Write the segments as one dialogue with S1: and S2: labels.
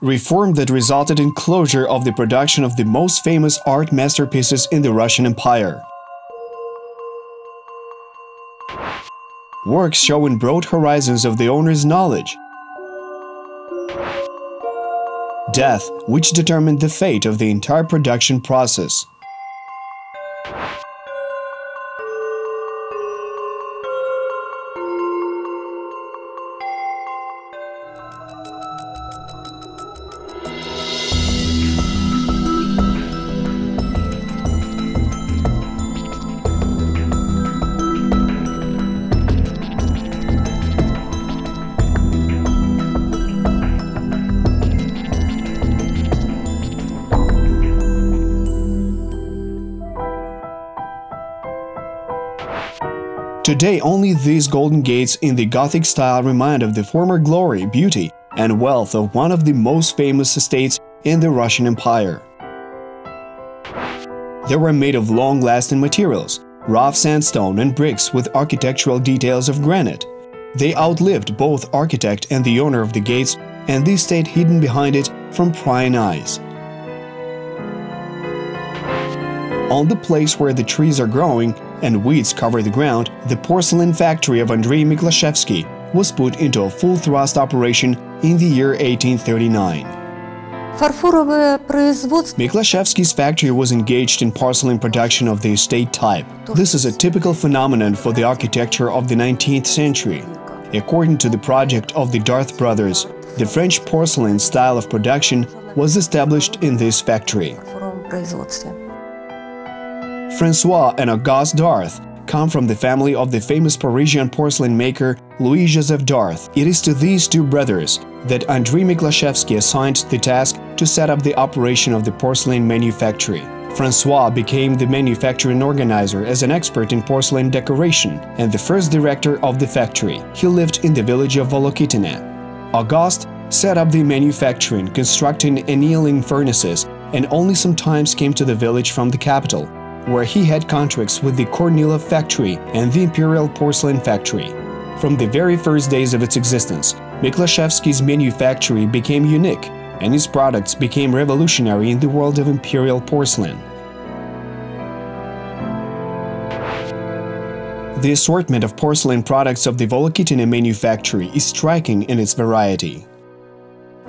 S1: reform that resulted in closure of the production of the most famous art masterpieces in the Russian Empire. Works showing broad horizons of the owner's knowledge. Death, which determined the fate of the entire production process. Today, only these golden gates in the Gothic style remind of the former glory, beauty, and wealth of one of the most famous estates in the Russian Empire. They were made of long-lasting materials, rough sandstone and bricks with architectural details of granite. They outlived both architect and the owner of the gates, and they stayed hidden behind it from prying eyes. On the place where the trees are growing and weeds cover the ground, the porcelain factory of Andrei Miklaszewski was put into a full-thrust operation in the year 1839. Miklaszewski's factory was engaged in porcelain production of the estate type. This is a typical phenomenon for the architecture of the 19th century. According to the project of the Darth brothers, the French porcelain style of production was established in this factory. François and Auguste Darth come from the family of the famous Parisian porcelain maker Louis-Joseph Darth. It is to these two brothers that Andrei Miklaszewski assigned the task to set up the operation of the porcelain manufactory. François became the manufacturing organizer as an expert in porcelain decoration and the first director of the factory. He lived in the village of Volkovytynska. Auguste set up the manufacturing, constructing annealing furnaces, and only sometimes came to the village from the capital, where he had contracts with the Kornilov factory and the Imperial Porcelain Factory. From the very first days of its existence, Miklaszewski's manufactory became unique, and his products became revolutionary in the world of imperial porcelain. The assortment of porcelain products of the Volkovytynska manufactory is striking in its variety.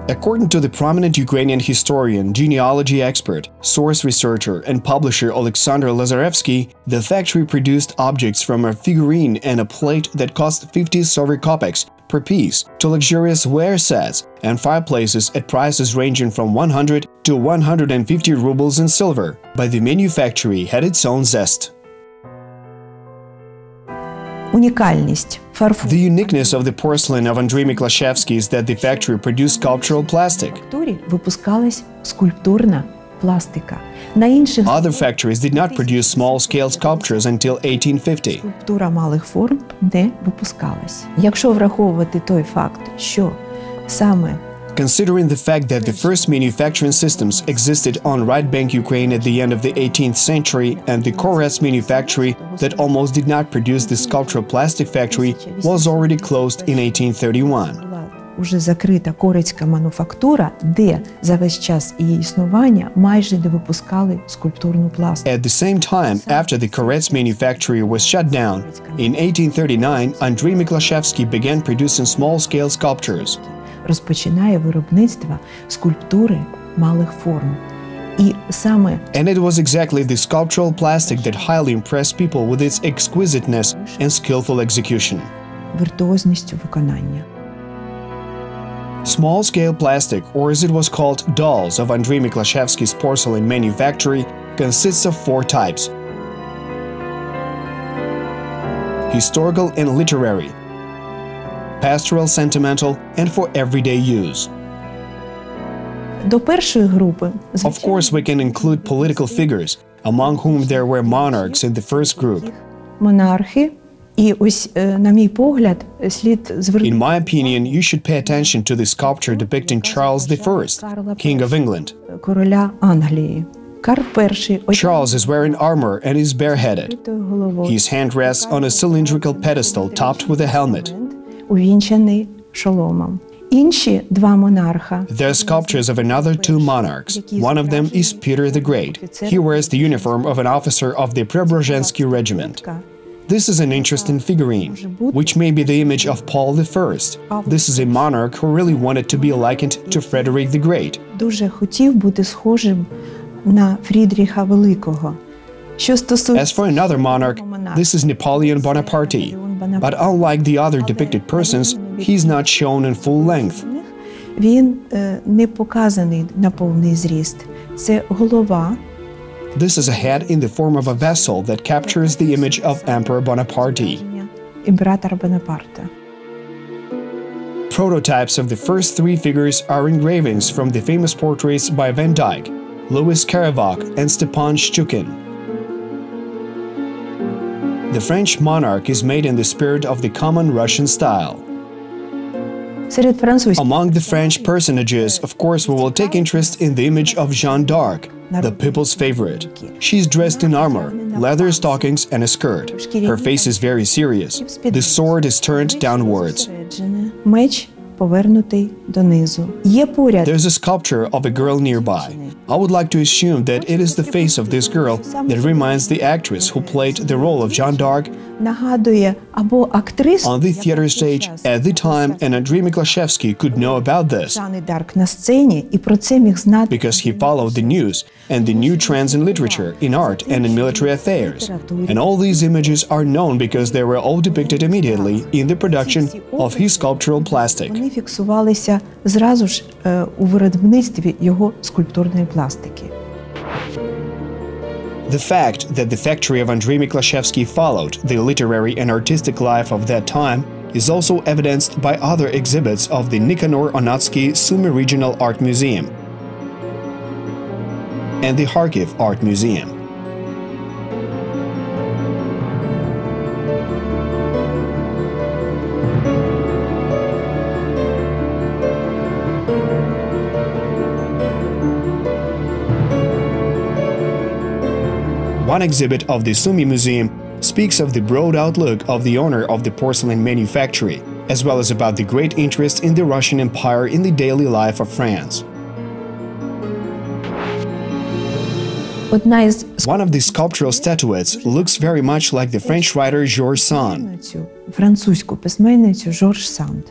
S1: According to the prominent Ukrainian historian, genealogy expert, source researcher and publisher Alexander Lazarevsky, the factory produced objects from a figurine and a plate that cost 50 Soviet kopecks per piece to luxurious ware sets and fireplaces at prices ranging from 100 to 150 rubles in silver. But the manufactory had its own zest. The uniqueness of the porcelain of Andrei Miklaszewski is that the factory produced sculptural plastic. Other factories did not produce small-scale sculptures until 1850. Considering the fact that the first manufacturing systems existed on right bank Ukraine at the end of the 18th century and the Korets manufactory that almost did not produce the sculptural plastic factory was already closed in 1831.
S2: Уже закрита корецька мануфактура, де за весь час її існування майже не випускали скульптурну пластику.
S1: At the same time, after the Korets manufactory was shut down, in 1839, Andrei Miklaszewski began producing small-scale sculptures.
S2: Розпочинає виробництво скульптури малих форм. І саме
S1: And it was exactly the sculptural plastic that highly impressed people with its exquisiteness and skillful execution.
S2: віртуозністю виконання.
S1: Small-scale plastic, or as it was called, dolls of Andrei Miklaszewski's porcelain manufactory, consists of four types: historical and literary, pastoral, sentimental, and for everyday use.
S2: До першої групи,
S1: Of course, we can include political figures, among whom there were monarchs in the first group.
S2: монархи. І ось, на мій погляд, слід звернути.
S1: In my opinion, you should pay attention to the sculpture depicting Charles I, King of England.
S2: Короля Англії. Карл І.
S1: Charles is wearing armor and is bareheaded. His hand rests on a cylindrical pedestal topped with a helmet.
S2: Увінчений шоломом. Інші два монарха.
S1: There are sculptures of another two monarchs. One of them is Peter the Great. He wears the uniform of an officer of the Preobrazhensky regiment. This is an interesting figurine, which may be the image of Paul I. This is a monarch who really wanted to be likened to Frederick the Great.
S2: Дуже хотів бути схожим на Фрідріха Великого. Що стосується
S1: As for another monarch, this is Napoleon Bonaparte. But unlike the other depicted persons, he is not shown in full length.
S2: Він не показаний на повний зріст. Це голова.
S1: This is a head in the form of a vessel that captures the image of Emperor Bonaparte.
S2: Імператора Бонапарта.
S1: Prototypes of the first three figures are engravings from the famous portraits by Van Dyck, Louis Caravak, and Stepan Shchukin. The French monarch is made in the spirit of the common Russian style.
S2: Серед французьких
S1: Among the French personages, of course, we will take interest in the image of Jeanne d'Arc, the people's favorite. She's dressed in armor, leather stockings, and a skirt. Her face is very serious. The sword is turned downwards.
S2: меч повернутий донизу. Є поряд
S1: There's a sculpture of a girl nearby. I would like to assume that it is the face of this girl that reminds the actress who played the role of Jeanne d'Arc
S2: нагадує або актрису
S1: on the theater stage at the time, and Andrei Miklaszewski could know about this
S2: Жанни Дарк на сцені і про це міг знати
S1: because he followed the news and the new trends in literature, in art, and in military affairs. And all these images are known because they were all depicted immediately in the production of his sculptural plastic.
S2: Вони фіксувалися зразу ж у виробництві його скульптурної пластики.
S1: The fact that the factory of Andrei Miklaszewski followed the literary and artistic life of that time is also evidenced by other exhibits of the Nikanor Onatsky Sumy Regional Art Museum and the Kharkiv Art Museum. One exhibit of the Sumy Museum speaks of the broad outlook of the owner of the porcelain manufactory, as well as about the great interest in the Russian Empire in the daily life of France.
S2: Одна із
S1: One of the sculptural statuettes looks very much like the French writer Georges Sand.
S2: французьку письменницю Жорж Санд.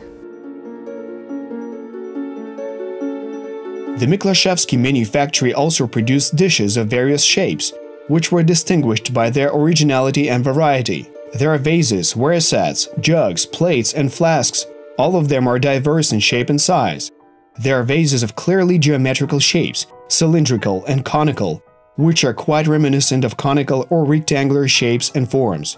S1: The Miklaszewski manufactory also produced dishes of various shapes, which were distinguished by their originality and variety. There are vases, ware sets, jugs, plates, and flasks. All of them are diverse in shape and size. There are vases of clearly geometrical shapes, cylindrical and conical, which are quite reminiscent of conical or rectangular shapes and forms.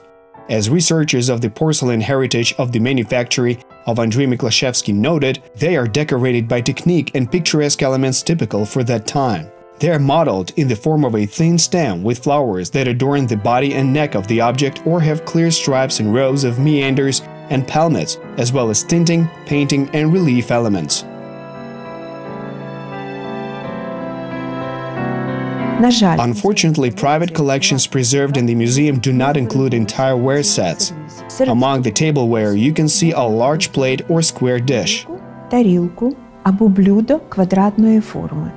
S1: As researchers of the porcelain heritage of the manufactory of Andrei Miklaszewski noted, they are decorated by technique and picturesque elements typical for that time. They are modeled in the form of a thin stem with flowers that adorn the body and neck of the object or have clear stripes and rows of meanders and palmettes, as well as tinting, painting, and relief elements.
S2: На жаль,
S1: Unfortunately, private collections preserved in the museum do not include entire ware sets. Among the tableware, you can see a large plate or square dish.
S2: тарілку або блюдо квадратної форми.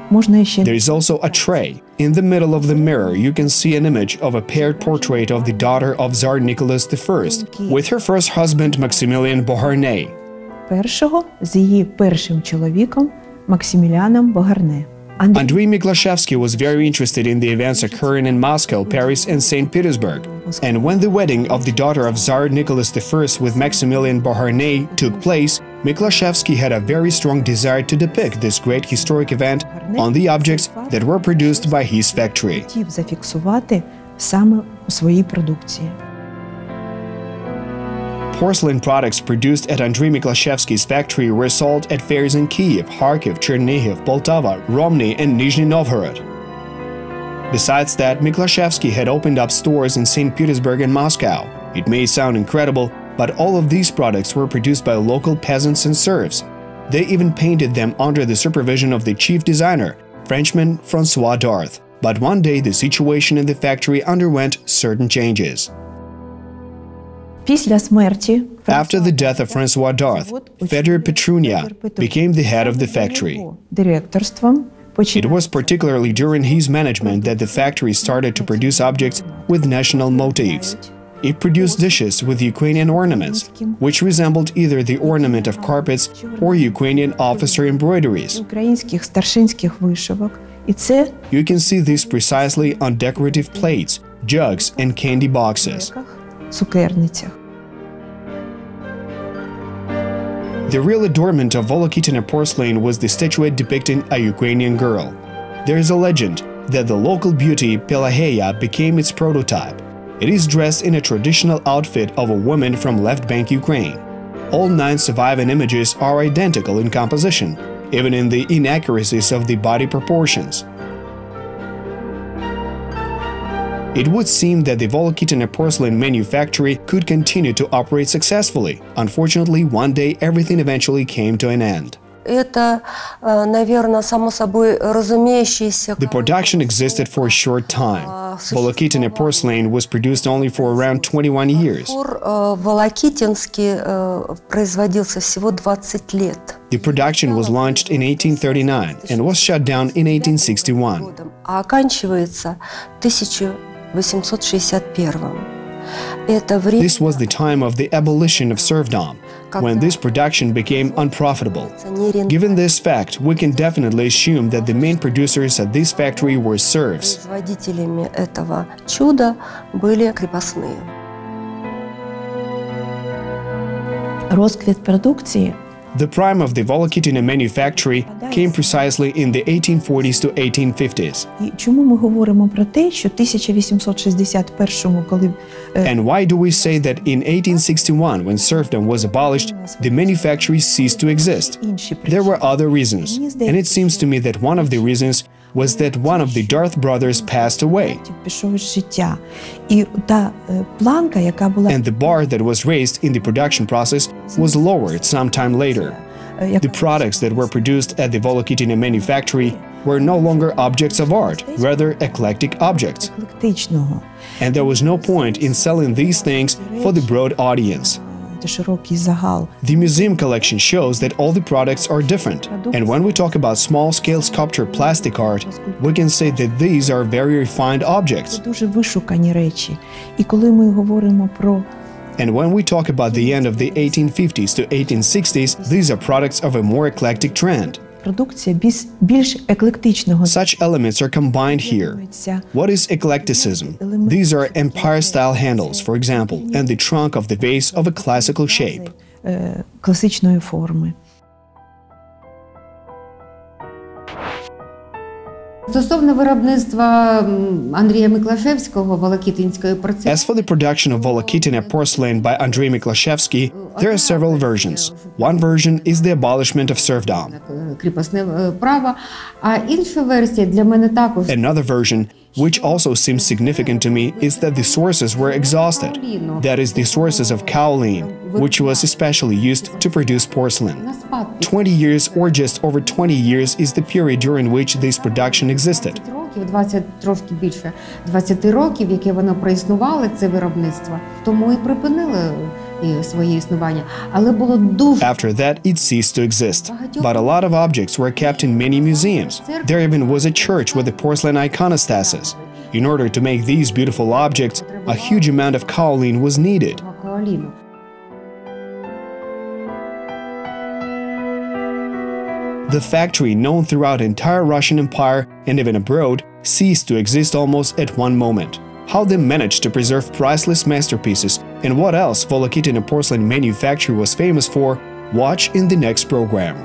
S2: Можна ще
S1: There is also a tray. In the middle of the mirror, you can see an image of a paired portrait of the daughter of Tsar Nicholas I with her first husband Maximilian Beauharnais.
S2: першого з її першим чоловіком Максиміліаном Богарне.
S1: Andrei Miklaszewski was very interested in the events occurring in Moscow, Paris, and St. Petersburg. And when the wedding of the daughter of Tsar Nicholas I with Maximilian Beauharnais took place, Miklaszewski had a very strong desire to depict this great historic event on the objects that were produced by his factory.
S2: Хотів зафіксувати саме у своїй продукції.
S1: Porcelain products produced at Andrei Miklaszewski's factory were sold at fairs in Kiev, Kharkiv, Chernihiv, Poltava, Romny, and Nizhny Novgorod. Besides that, Miklaszewski had opened up stores in St. Petersburg and Moscow. It may sound incredible, but all of these products were produced by local peasants and serfs. They even painted them under the supervision of the chief designer, Frenchman François Darth. But one day the situation in the factory underwent certain changes.
S2: Після смерті
S1: After the death of Francois Darth, Fedor Petrunia became the head of the factory.
S2: Директорством
S1: It was particularly during his management that the factory started to produce objects with national motifs. It produced dishes with Ukrainian ornaments, which resembled either the ornament of carpets or Ukrainian officer embroideries.
S2: українських старшинських вишивок. І це
S1: You can see this precisely on decorative plates, jugs, and candy boxes.
S2: цукерницях.
S1: The real adornment of Volkovytynska porcelain was the statuette depicting a Ukrainian girl. There is a legend that the local beauty Pelageya became its prototype. It is dressed in a traditional outfit of a woman from left bank Ukraine. All 9 surviving images are identical in composition, even in the inaccuracies of the body proportions. It would seem that the Volkovytynska porcelain manufactory could continue to operate successfully. Unfortunately, one day everything eventually came to an end.
S3: Это, наверное, само собой разумеющееся.
S1: The production existed for a short time. Volkovytynska porcelain was produced only for around 21 years.
S3: Волокитинский производился всего 20 лет.
S1: The production was launched in 1839 and was shut down in 1861.
S3: А оканчивается 1861. Это время.
S1: This was the time of the abolition of serfdom, when this production became unprofitable. Given this fact, we can definitely assume that the main producers at this factory were serfs.
S3: Производителями этого чуда были крепостные.
S2: Розквіт продукції
S1: The prime of the Volkovytynska manufactory came precisely in the 1840s to 1850s.
S2: І чому ми говоримо про те, що 1861-му, коли
S1: And why do we say that in 1861, when serfdom was abolished, the manufactory ceased to exist? There were other reasons, and it seems to me that one of the reasons was that one of the Darth brothers passed away,
S2: пішов із життя. І та планка, яка була
S1: and the bar that was raised in the production process was lowered some time later. The products that were produced at the Volkovytynska manufactory were no longer objects of art, rather eclectic objects.
S2: еклектичного.
S1: And there was no point in selling these things for the broad audience.
S2: Широкий загал.
S1: The museum collection shows that all the products are different. And when we talk about small-scale sculpture plastic art, we can say that these are very refined objects.
S2: Дуже вишукані речі. І коли ми говоримо про
S1: And when we talk about the end of the 1850s to 1860s, these are products of a more eclectic trend.
S2: продукція більш еклектичного
S1: Such elements are combined here. What is eclecticism? These are empire-style handles, for example, and the trunk of the vase of a classical shape.
S2: класичної форми.
S4: Стосовно виробництва Андрія Миклашевського Волокитинської порцеляни.
S1: As for the production of Volkovytynska porcelain by Andrei Miklashevsky, there are several versions. One version is the abolishment of serfdom.
S4: Кріпосне право, а інша версія для мене також.
S1: Another version, which also seems significant to me, is that the sources were exhausted. That is, the sources of kaolin, which was especially used to produce porcelain. 20 years or just over 20 years is the period during which this production existed.
S4: 20, трошки більше 20 років, яке воно проіснувало, це виробництво. Тому і припинили своє існування. Але було дуже...
S1: After that, it ceased to exist. But a lot of objects were kept in many museums. There even was a church with a porcelain iconostasis. In order to make these beautiful objects, a huge amount of kaolin was needed. The factory, known throughout the entire Russian Empire and even abroad, ceased to exist almost at one moment. How they managed to preserve priceless masterpieces and what else Volkovytynska porcelain manufacturer was famous for, watch in the next program.